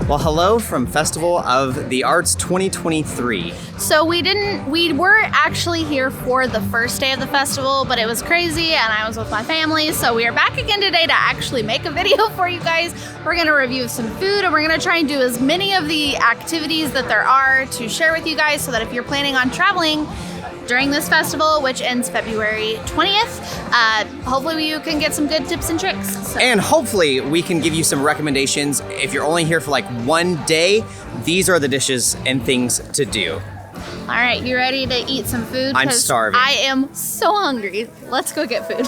Well, hello from Festival of the Arts 2023. So we were actually here for the first day of the festival, but it was crazy and I was with my family. So we are back again today to actually make a video for you guys. We're gonna review some food and we're gonna try and do as many of the activities that there are to share with you guys so that if you're planning on traveling during this festival, which ends February 20th, hopefully you can get some good tips and tricks. So. And hopefully we can give you some recommendations. If you're only here for like one day, these are the dishes and things to do. All right, you ready to eat some food? I'm starving. I am so hungry. Let's go get food.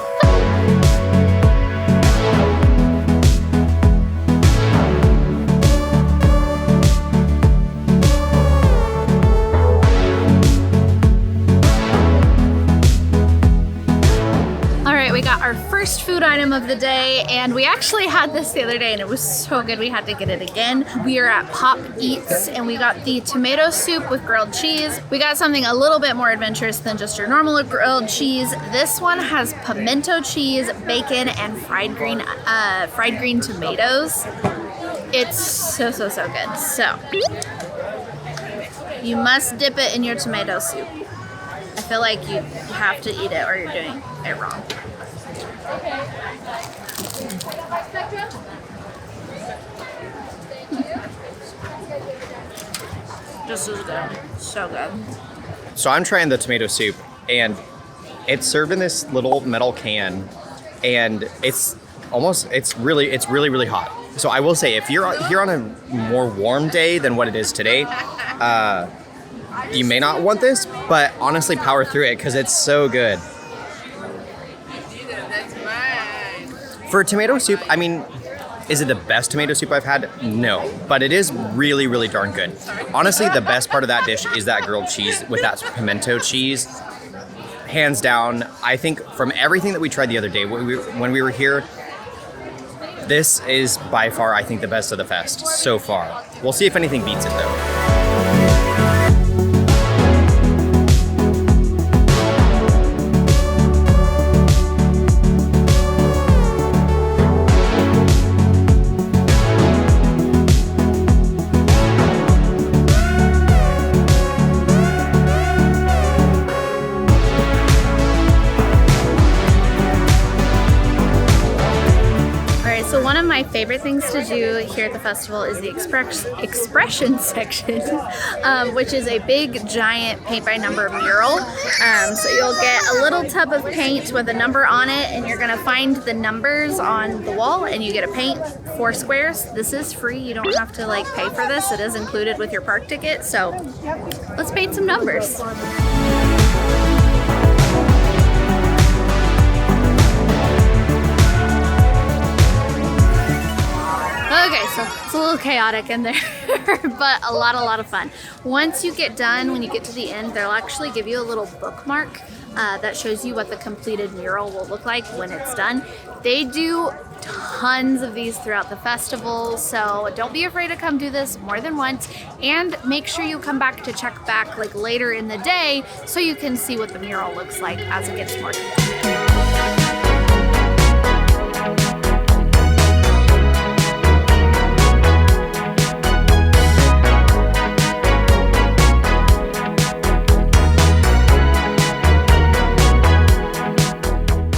We got our first food item of the day, and we actually had this the other day and it was so good we had to get it again. We are at Pop Eats and we got the tomato soup with grilled cheese. We got something a little bit more adventurous than just your normal grilled cheese. This one has pimento cheese, bacon, and fried green tomatoes. It's so good. So you must dip it in your tomato soup. I feel like you have to eat it or you're doing it wrong. Just as good. So good. So I'm trying the tomato soup and it's served in this little metal can and it's really hot. So I will say if you're here on a more warm day than what it is today, you may not want this, but honestly power through it because it's so good. For tomato soup, I mean, is it the best tomato soup I've had? No, but it is really darn good. Honestly, the best part of that dish is that grilled cheese with that pimento cheese. Hands down, I think from everything that we tried the other day when we were here, this is by far, I think, the best of the fest so far. We'll see if anything beats it though. My favorite things to do here at the festival is the expression section, which is a big giant paint by number mural. So you'll get a little tub of paint with a number on it and you're gonna find the numbers on the wall and you get to paint 4 squares. This is free, you don't have to like pay for this. It is included with your park ticket. So let's paint some numbers. Okay, so it's a little chaotic in there, but a lot of fun. Once you get done, when you get to the end, they'll actually give you a little bookmark that shows you what the completed mural will look like when it's done. They do tons of these throughout the festival, so don't be afraid to come do this more than once, and make sure you come back to check back like later in the day so you can see what the mural looks like as it gets more complete.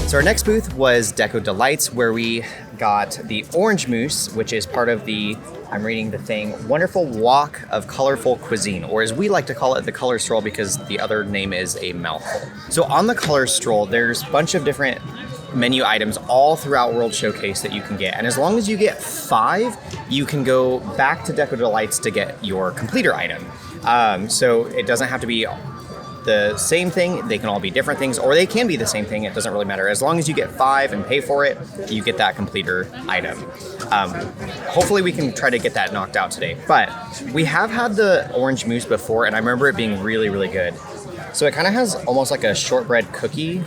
So our next booth was Deco Delights, where we got the orange mousse, which is part of the, I'm reading the thing, wonderful walk of colorful cuisine, or as we like to call it, the color stroll, because the other name is a mouthful. So on the color stroll, there's a bunch of different menu items all throughout World Showcase that you can get. And as long as you get 5, you can go back to Deco Delights to get your completer item. So it doesn't have to be the same thing, they can all be different things, or they can be the same thing, it doesn't really matter. As long as you get 5 and pay for it, you get that completer item. Hopefully we can try to get that knocked out today. But we have had the orange mousse before, and I remember it being really good. So it kind of has almost like a shortbread cookie,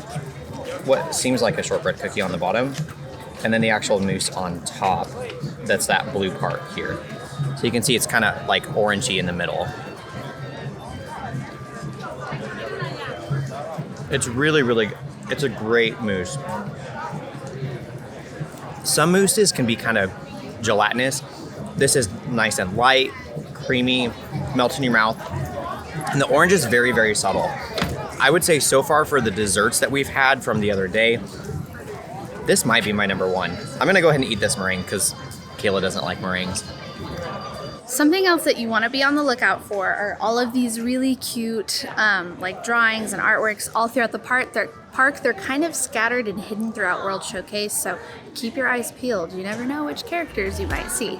what seems like a shortbread cookie on the bottom, and then the actual mousse on top, that's that blue part here. So you can see it's kind of like orangey in the middle. It's really, it's a great mousse. Some mousses can be kind of gelatinous. This is nice and light, creamy, melts in your mouth. And the orange is very, very subtle. I would say so far for the desserts that we've had from the other day, this might be my number one. I'm gonna go ahead and eat this meringue because Kayla doesn't like meringues. Something else that you want to be on the lookout for are all of these really cute like drawings and artworks all throughout the park. They're kind of scattered and hidden throughout World Showcase, so keep your eyes peeled. You never know which characters you might see.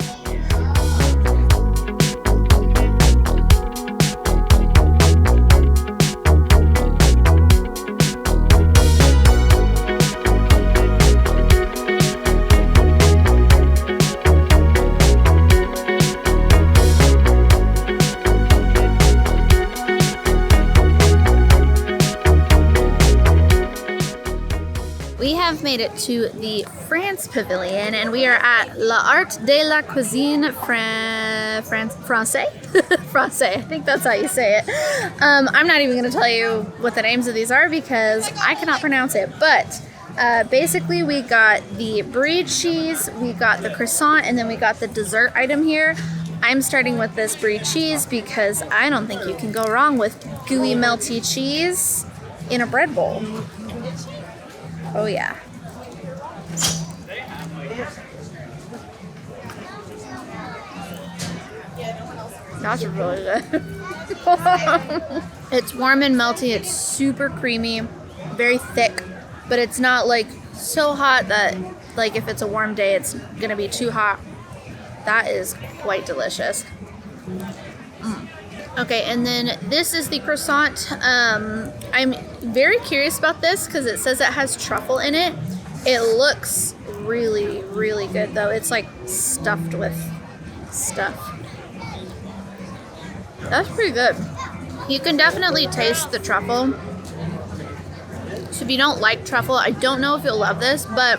Made it to the France Pavilion, and we are at l'Art de la Cuisine Française. Français, I think that's how you say it. I'm not even going to tell you what the names of these are because I cannot pronounce it, but basically we got the brie cheese, we got the croissant, and then we got the dessert item here. I'm starting with this brie cheese because I don't think you can go wrong with gooey melty cheese in a bread bowl. Oh yeah. That's really good. It's warm and melty. It's super creamy, very thick, but it's not like so hot that like if it's a warm day, it's gonna be too hot. That is quite delicious. Okay, and then this is the croissant. I'm very curious about this because it says it has truffle in it. It looks really, really good though. It's like stuffed with stuff. That's pretty good. You can definitely taste the truffle. So if you don't like truffle, I don't know if you'll love this, but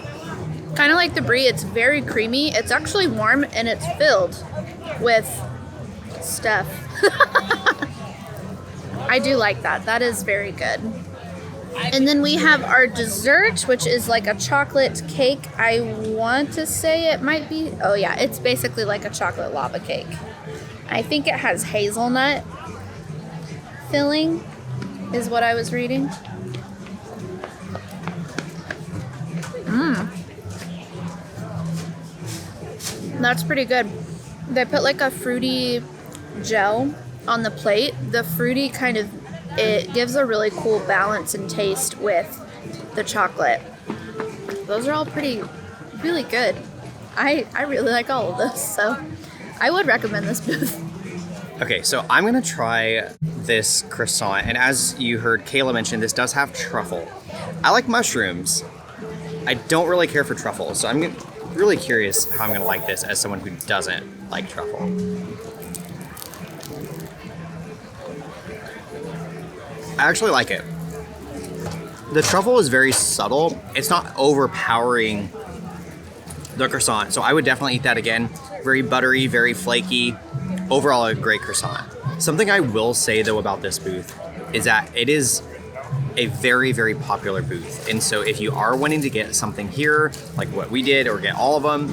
kind of like the brie, it's very creamy. It's actually warm and it's filled with stuff. I do like that. That is very good. And then we have our dessert, which is like a chocolate cake. I want to say it might be, oh yeah, it's basically like a chocolate lava cake. I think it has hazelnut filling, is what I was reading. That's pretty good. They put like a fruity gel on the plate. The fruity kind of, it gives a really cool balance and taste with the chocolate. Those are all really good. I really like all of this, so I would recommend this booth. Okay, so I'm gonna try this croissant, and as you heard Kayla mention, this does have truffle. I like mushrooms. I don't really care for truffle, so I'm really curious how I'm gonna like this as someone who doesn't like truffle. I actually like it. The truffle is very subtle. It's not overpowering the croissant, so I would definitely eat that again. Very buttery, very flaky. Overall, a great croissant. Something I will say though about this booth is that it is a very, very popular booth. And so if you are wanting to get something here, like what we did, or get all of them,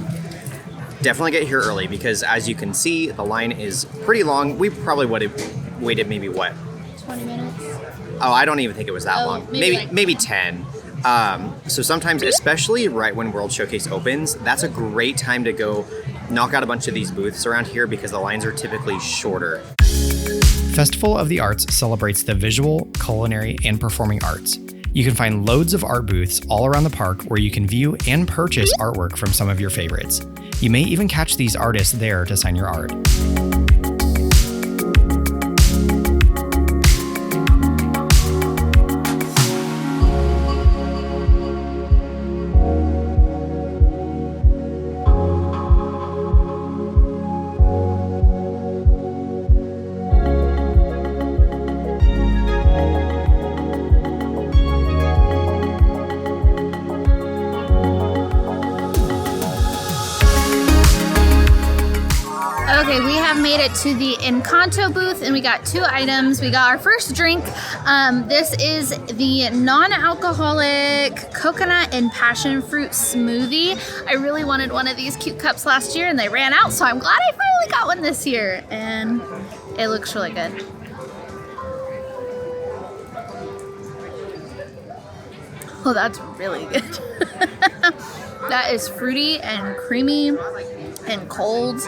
definitely get here early because as you can see, the line is pretty long. We probably would have waited maybe what? 20 minutes. Oh, I don't even think it was that long. Maybe 10. So sometimes, especially right when World Showcase opens, that's a great time to go knock out a bunch of these booths around here because the lines are typically shorter. Festival of the Arts celebrates the visual, culinary, and performing arts. You can find loads of art booths all around the park where you can view and purchase artwork from some of your favorites. You may even catch these artists there to sign your art. Okay, we have made it to the Encanto booth and we got 2 items. We got our first drink. This is the non-alcoholic coconut and passion fruit smoothie. I really wanted one of these cute cups last year and they ran out, so I'm glad I finally got one this year. And it looks really good. Oh, that's really good. That is fruity and creamy and cold.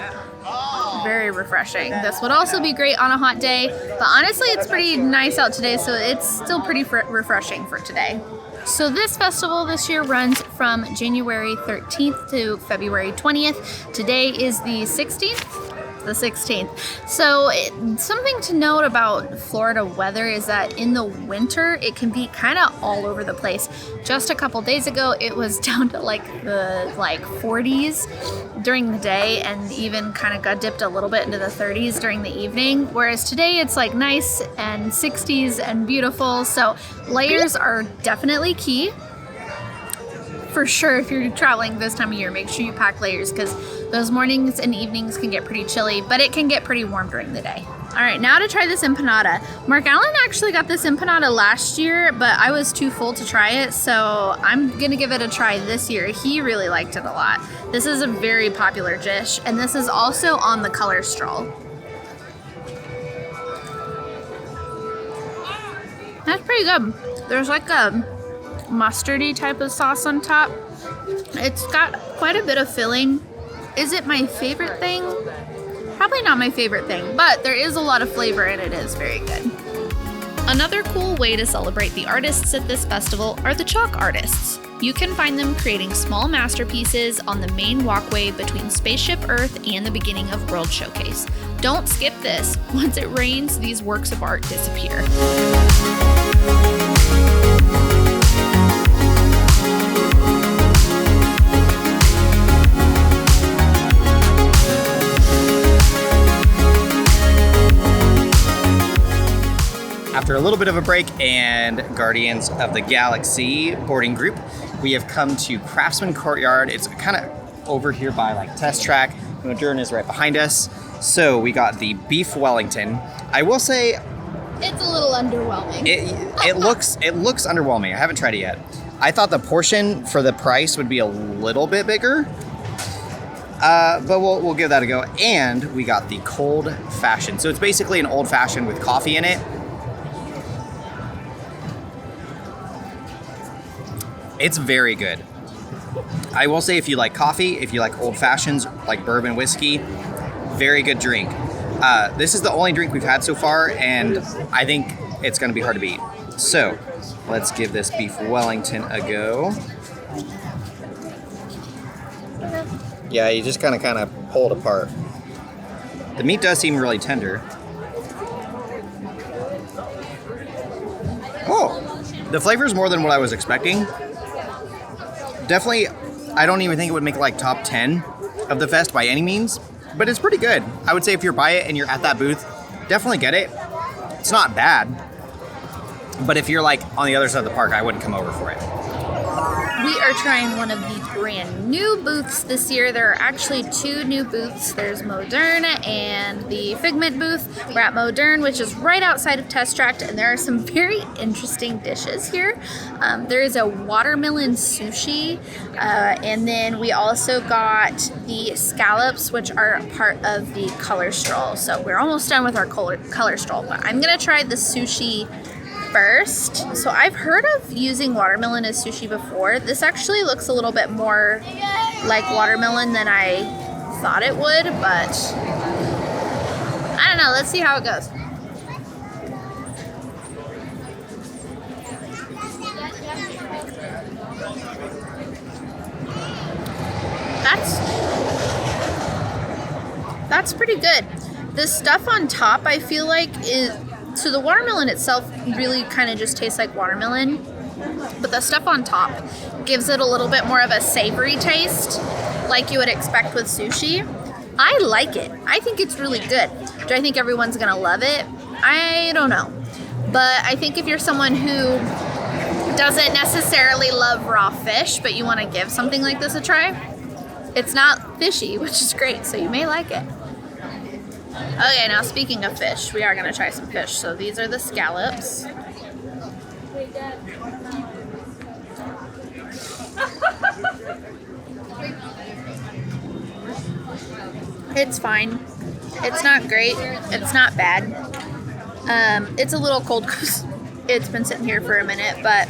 Very refreshing. This would also be great on a hot day, but honestly it's pretty nice out today, so it's still pretty refreshing for today. So this festival this year runs from January 13th to February 20th. Today is the 16th. The 16th. So something to note about Florida weather is that in the winter it can be kind of all over the place. Just a couple days ago it was down to like the 40s during the day and even kind of got dipped a little bit into the 30s during the evening, whereas today it's like nice and 60s and beautiful. So layers are definitely key. For sure, if you're traveling this time of year, make sure you pack layers because those mornings and evenings can get pretty chilly, but it can get pretty warm during the day. All right, now to try this empanada. Mark Allen actually got this empanada last year, but I was too full to try it, so I'm gonna give it a try this year. He really liked it a lot. This is a very popular dish, and this is also on the color Stroll. That's pretty good. There's like a mustardy type of sauce on top. It's got quite a bit of filling. Is it my favorite thing? Probably not my favorite thing, but there is a lot of flavor and it is very good. Another cool way to celebrate the artists at this festival are the chalk artists. You can find them creating small masterpieces on the main walkway between Spaceship Earth and the beginning of World Showcase. Don't skip this. Once it rains, these works of art disappear. After a little bit of a break and Guardians of the Galaxy boarding group, we have come to Craftsman Courtyard. It's kind of over here by like Test Track. Moderne is right behind us. So we got the beef Wellington. I will say it's a little underwhelming. It looks underwhelming. I haven't tried it yet. I thought the portion for the price would be a little bit bigger. But we'll give that a go. And we got the cold fashioned. So it's basically an old fashioned with coffee in it. It's very good. I will say if you like coffee, if you like old fashions, like bourbon whiskey, very good drink. This is the only drink we've had so far, and I think it's gonna be hard to beat. So let's give this beef Wellington a go. Yeah, you just kind of pull it apart. The meat does seem really tender. Oh, the flavor is more than what I was expecting. Definitely, I don't even think it would make like top 10 of the fest by any means, but it's pretty good. I would say if you're by it and you're at that booth, definitely get it. It's not bad, but if you're like on the other side of the park, I wouldn't come over for it. We are trying one of the brand new booths this year. There are actually 2 new booths. There's Moderne and the Figment booth. We're at Moderne, which is right outside of Test Track, and there are some very interesting dishes here. There is a watermelon sushi, and then we also got the scallops, which are part of the color Stroll. So we're almost done with our color Stroll, but I'm gonna try the sushi first. So I've heard of using watermelon as sushi before. This actually looks a little bit more like watermelon than I thought it would, but I don't know. Let's see how it goes. That's pretty good. The stuff on top I feel like is, so the watermelon itself really kind of just tastes like watermelon, but the stuff on top gives it a little bit more of a savory taste like you would expect with sushi. I like it. I think it's really good. Do I think everyone's gonna love it? I don't know. But I think if you're someone who doesn't necessarily love raw fish, but you want to give something like this a try, it's not fishy, which is great, so you may like it. Okay, now speaking of fish, we are gonna try some fish. So these are the scallops. It's fine. It's not great. It's not bad. It's a little cold because it's been sitting here for a minute, but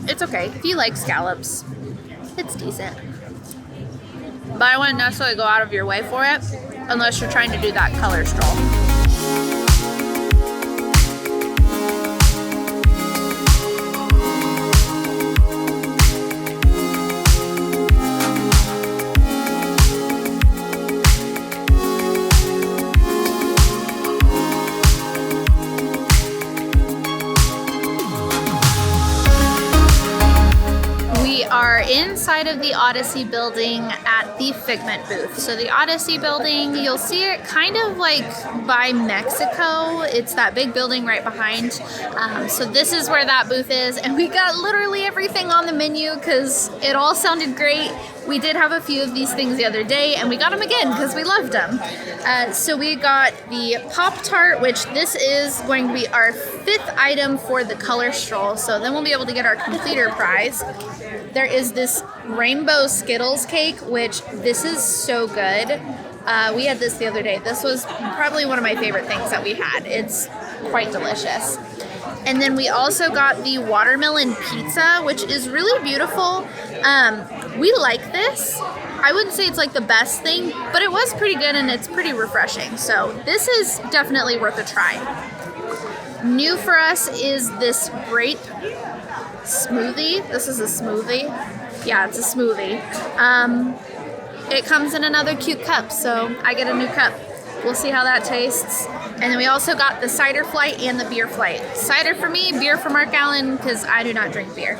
it's okay. If you like scallops, it's decent. But I wouldn't necessarily go out of your way for it unless you're trying to do that color stroll. Inside of the Odyssey building at the Figment booth. So the Odyssey building, you'll see it kind of like by Mexico. It's that big building right behind. So this is where that booth is, and we got literally everything on the menu because it all sounded great. We did have a few of these things the other day, and we got them again because we loved them. So we got the Pop-Tart, which this is going to be our 5th item for the color stroll. So then we'll be able to get our completer prize. There is this rainbow Skittles cake, which this is so good. We had this the other day. This was probably one of my favorite things that we had. It's quite delicious. And then we also got the watermelon pizza, which is really beautiful. We like this. I wouldn't say it's like the best thing, but it was pretty good and it's pretty refreshing. So this is definitely worth a try. New for us is this grape smoothie. This is a smoothie. Yeah, it's a smoothie. It comes in another cute cup, so I get a new cup. We'll see how that tastes. And then we also got the cider flight and the beer flight. Cider for me, beer for Mark Allen, because I do not drink beer.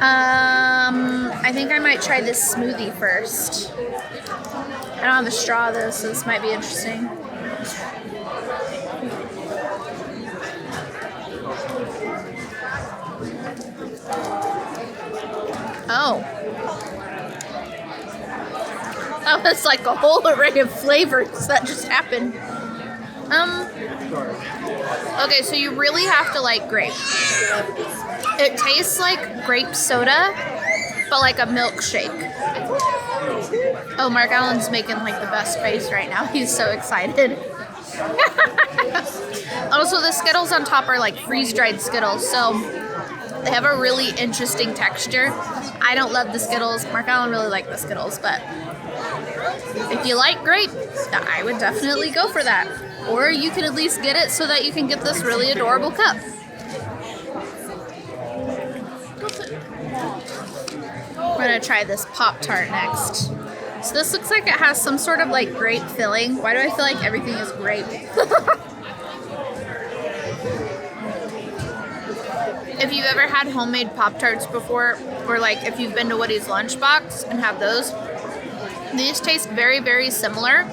I think I might try this smoothie first. I don't have a straw though, so this might be interesting. Oh. That was like a whole array of flavors that just happened. Okay, so you really have to like grape. It tastes like grape soda, but like a milkshake. Oh, Mark Allen's making like the best face right now. He's so excited. Also, the Skittles on top are like freeze-dried Skittles, so they have a really interesting texture. I don't love the Skittles. Mark Allen really liked the Skittles, but if you like grape, I would definitely go for that. Or you can at least get it so that you can get this really adorable cup. We're gonna try this Pop-Tart next. So this looks like it has some sort of like grape filling. Why do I feel like everything is grape? If you've ever had homemade Pop-Tarts before, or like if you've been to Woody's Lunchbox and have those, these taste very, very similar.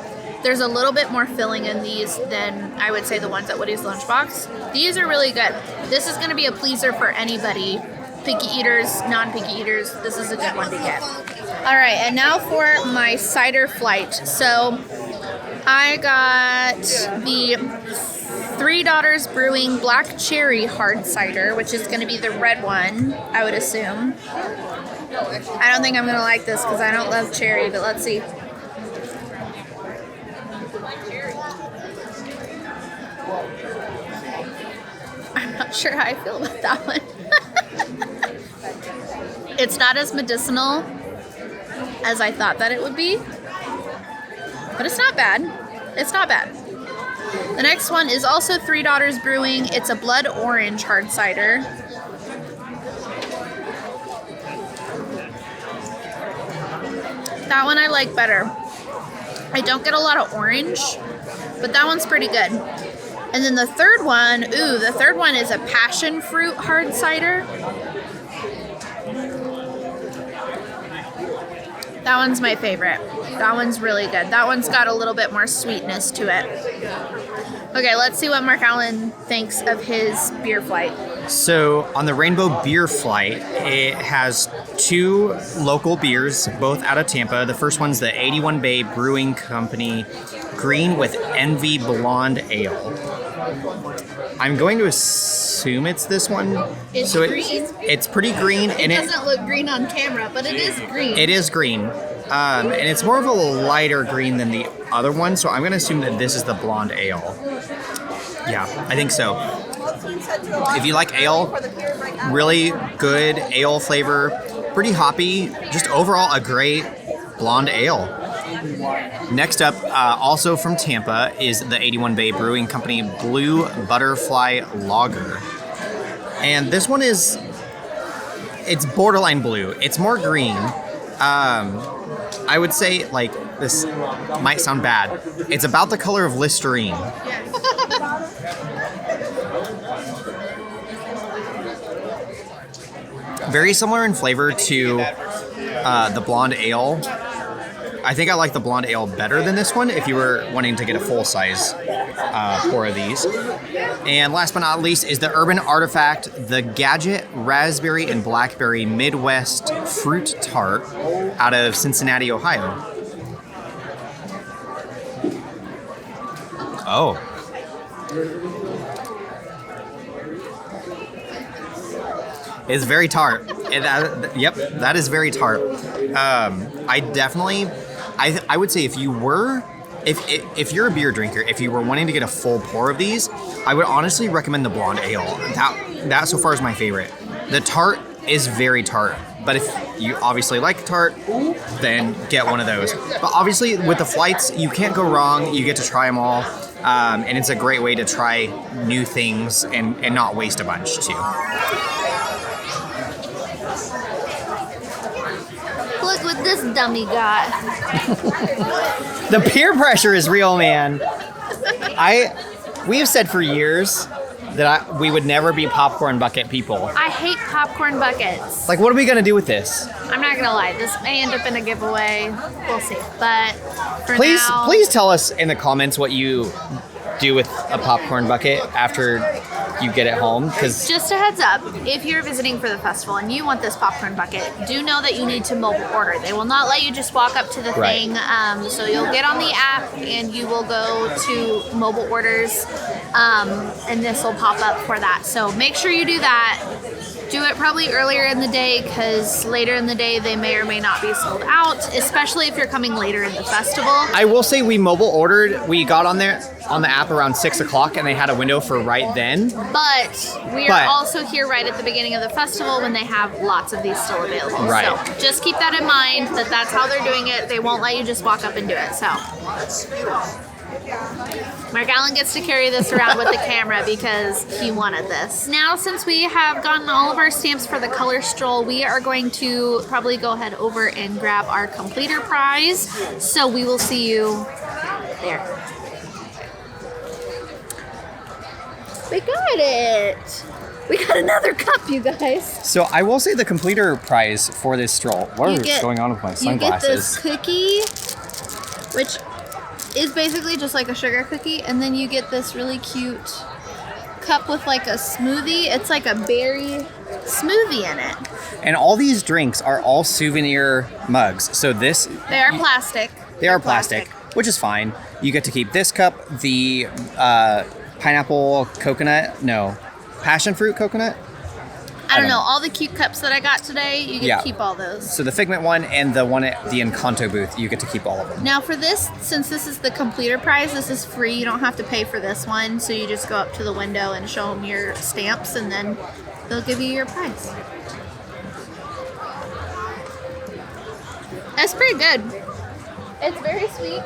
There's a little bit more filling in these than I would say the ones at Woody's Lunchbox. These are really good. This is gonna be a pleaser for anybody. Picky eaters, non-picky eaters, this is a good one to get. All right, and now for my cider flight. So I got the Three Daughters Brewing Black Cherry Hard Cider, which is going to be the red one, I would assume. I don't think I'm going to like this because I don't love cherry, but let's see. I'm not sure how I feel about that one. It's not as medicinal as I thought that it would be, but it's not bad. It's not bad. The next one is also Three Daughters Brewing. It's a blood orange hard cider. That one I like better. I don't get a lot of orange, but that one's pretty good. And then the third one, the third one is a passion fruit hard cider. That one's my favorite. That one's really good. That one's got a little bit more sweetness to it. Okay, let's see what Mark Allen thinks of his beer flight. So on the Rainbow Beer Flight, it has 2 local beers, both out of Tampa. The first one's the 81 Bay Brewing Company Green with Envy Blonde Ale. I'm going to assume it's this one. It's so green. It's pretty green, and It doesn't look green on camera, but it is green. It is green, and it's more of a lighter green than the other one. So I'm going to assume that this is the blonde ale. Yeah, I think so. If you like ale, really good ale flavor, pretty hoppy, just overall a great blonde ale. Next up, also from Tampa, is the 81 Bay Brewing Company Blue Butterfly Lager. And this one it's borderline blue. It's more green. I would say, like, this might sound bad. It's about the color of Listerine. Very similar in flavor to the blonde ale. I think I like the blonde ale better than this one if you were wanting to get a full size pour of these. And last but not least is the Urban Artifact, the Gadget Raspberry and Blackberry Midwest Fruit Tart out of Cincinnati, Ohio. Oh. It's very tart. Yep, that is very tart. I would say if you're a beer drinker, if you were wanting to get a full pour of these, I would honestly recommend the blonde ale. That so far is my favorite. The tart is very tart, but if you obviously like tart, then get one of those. But obviously with the flights, you can't go wrong. You get to try them all. And it's a great way to try new things and not waste a bunch too. Look what this dummy got. The peer pressure is real, man. We have said for years that we would never be popcorn bucket people. I hate popcorn buckets. Like, what are we gonna do with this? I'm not gonna lie, this may end up in a giveaway. We'll see. But for Please now, tell us in the comments what you do with a popcorn bucket after you get it home, because just a heads up, if you're visiting for the festival and you want this popcorn bucket, do know that you need to mobile order. They will not let you just walk up to the thing. So you'll get on the app and you will go to mobile orders, and this will pop up for that. So make sure you do that. Do it probably earlier in the day, because later in the day they may or may not be sold out, especially if you're coming later in the festival. I will say we mobile ordered. We got on the app around 6 o'clock and they had a window for right then. But we are also here right at the beginning of the festival when they have lots of these still available. Right. So just keep that in mind, that's how they're doing it. They won't let you just walk up and do it. So Mark Allen gets to carry this around with the camera because he wanted this. Now, since we have gotten all of our stamps for the color stroll, we are going to probably go ahead over and grab our completer prize. So we will see you there. We got it! We got another cup, you guys. So I will say the completer prize for this stroll. What is going on with my sunglasses? You get this cookie, which is basically just like a sugar cookie, and then you get this really cute cup with like a smoothie. It's like a berry smoothie in it. And all these drinks are all souvenir mugs. So they are plastic. They are plastic, which is fine. You get to keep this cup, the pineapple coconut, no, passion fruit coconut. I don't know. All the cute cups that I got today, you get to keep all those. So the Figment one and the one at the Encanto booth, you get to keep all of them. Now for this, since this is the completer prize, this is free. You don't have to pay for this one. So you just go up to the window and show them your stamps, and then they'll give you your prize. That's pretty good. It's very sweet.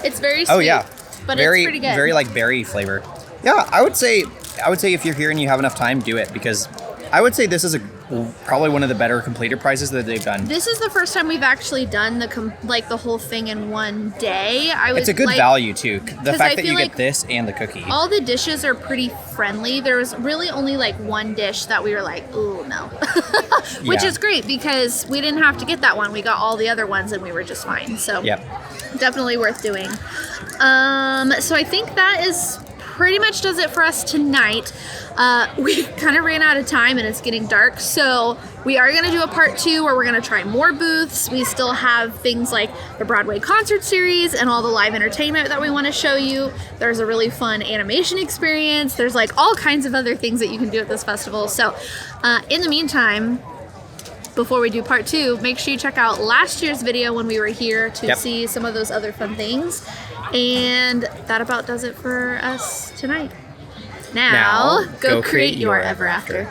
It's very sweet. Oh yeah. But very, it's pretty good. Very like berry flavor. Yeah, I would say if you're here and you have enough time, do it, because I would say this is probably one of the better completer prizes that they've done. This is the first time we've actually done the whole thing in one day. It's a good value too. The fact that you get this and the cookie. All the dishes are pretty friendly. There was really only like one dish that we were like, ooh, no. Which is great because we didn't have to get that one. We got all the other ones and we were just fine. So definitely worth doing. So I think that is pretty much does it for us tonight. We kind of ran out of time and it's getting dark, so we are going to do a part 2 where we're going to try more booths. We still have things like the Broadway concert series and all the live entertainment that we want to show you. There's a really fun animation experience. There's like all kinds of other things that you can do at this festival. So in the meantime, before we do part 2, make sure you check out last year's video when we were here to see some of those other fun things. And that about does it for us tonight. Now go create your ever after.